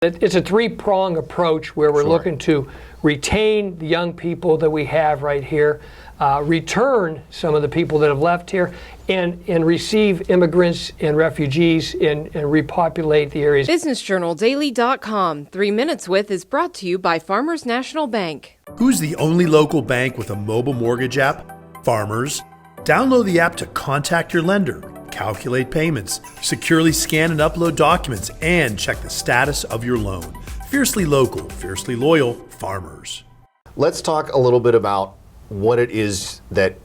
It's a three-prong approach where we're looking to retain the young people that we have right here, return some of the people that have left here, and receive immigrants and refugees and repopulate the areas. BusinessJournalDaily.com. 3 Minutes With is brought to you by Farmers National Bank. Who's the only local bank with a mobile mortgage app? Farmers. Download the app to contact your lender, calculate payments, securely scan and upload documents, and check the status of your loan. Fiercely local, fiercely loyal, Farmers. Let's talk a little bit about what it is that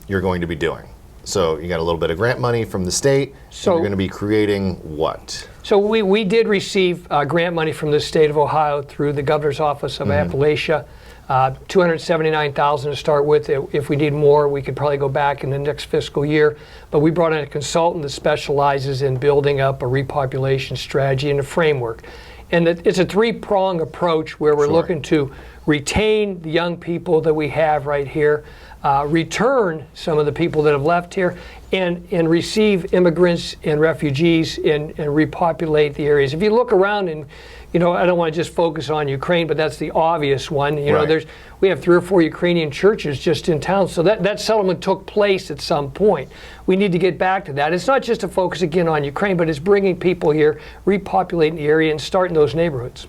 you're going to be doing. So you got a little bit of grant money from the state, so you're going to be creating what? So we did receive grant money from the state of Ohio through the governor's office of Appalachia. $279,000 to start with. If we need more, we could probably go back in the next fiscal year. But we brought in a consultant that specializes in building up a repopulation strategy and a framework. And it's a three-prong approach where we're looking to retain the young people that we have right here, return some of the people that have left here, and receive immigrants and refugees and repopulate the areas. If you look around and I don't want to just focus on Ukraine, but that's the obvious one. We have 3 or 4 Ukrainian churches just in town, so that settlement took place at some point. We need to get back to that. It's not just a focus again on Ukraine, but it's bringing people here, repopulating the area, and starting those neighborhoods.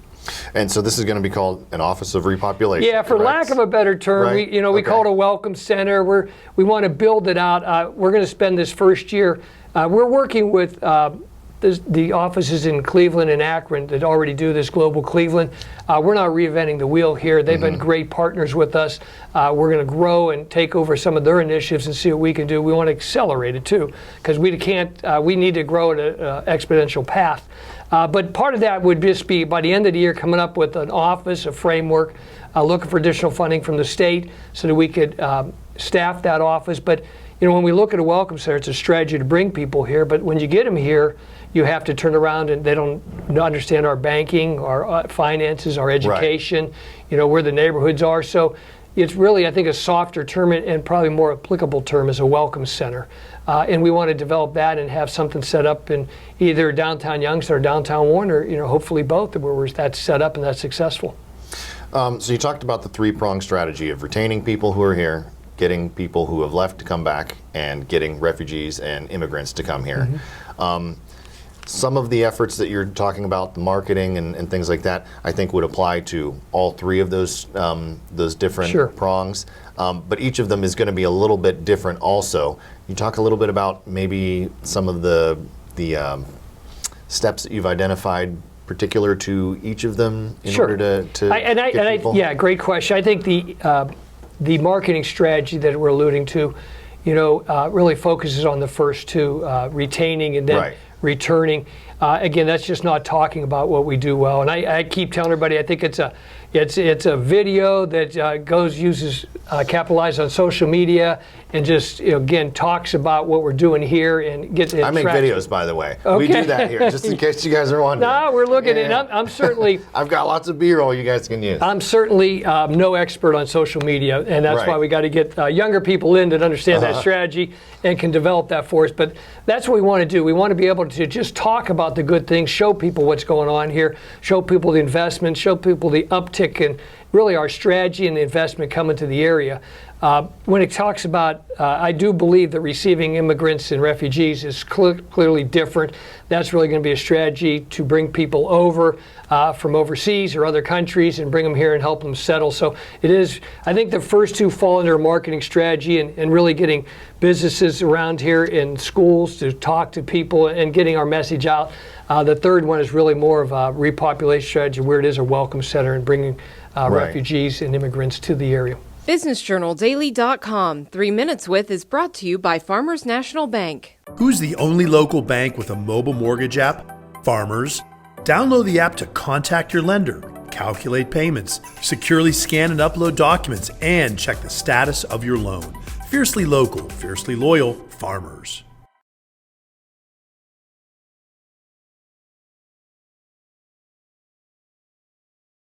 And so this is going to be called an Office of Repopulation. Yeah, for lack of a better term, we call it a welcome center. We want to build it out. We're going to spend this first year. We're working with the offices in Cleveland and Akron that already do this, Global Cleveland. We're not reinventing the wheel here. They've been great partners with us. We're going to grow and take over some of their initiatives and see what we can do. We want to accelerate it too, because we need to grow at an exponential path. But part of that would just be by the end of the year coming up with an office, a framework, looking for additional funding from the state so that we could staff that office. But when we look at a welcome center, it's a strategy to bring people here. But when you get them here, you have to turn around and they don't understand our banking, our finances, our education, where the neighborhoods are. So it's really, I think, a softer term and probably more applicable term is a welcome center. And we want to develop that and have something set up in either downtown Youngstown or downtown Warner, hopefully both, where that's set up and that's successful. So you talked about the three-prong strategy of retaining people who are here, getting people who have left to come back, and getting refugees and immigrants to come here. Some of the efforts that you're talking about, the marketing and things like that, I think would apply to all 3 of those different prongs. But each of them is going to be a little bit different also. You talk a little bit about maybe some of the steps that you've identified particular to each of them in order to get people? Yeah, great question. I think the marketing strategy that we're alluding to, really focuses on the first 2, retaining and then returning. Again, that's just not talking about what we do well. And I keep telling everybody, I think it's a video that capitalizes on social media and just again talks about what we're doing here and gets. I make videos, by the way. We do that here, just in case you guys are wondering. No, we're looking at. I'm certainly. I've got lots of B-roll you guys can use. I'm certainly no expert on social media, and that's why we got to get younger people in that understand that strategy and can develop that for us. But that's what we want to do. We want to be able to just talk about the good things, show people what's going on here, show people the investment, show people the uptick and really our strategy and the investment coming to the area. When it talks about, I do believe that receiving immigrants and refugees is clearly different. That's really going to be a strategy to bring people over from overseas or other countries and bring them here and help them settle. So it is, I think the first 2 fall under a marketing strategy and really getting businesses around here in schools to talk to people and getting our message out. The third one is really more of a repopulation strategy where it is a welcome center and bringing refugees and immigrants to the area. BusinessJournalDaily.com. 3 Minutes With is brought to you by Farmers National Bank. Who's the only local bank with a mobile mortgage app? Farmers. Download the app to contact your lender, calculate payments, securely scan and upload documents, and check the status of your loan. Fiercely local, fiercely loyal, Farmers.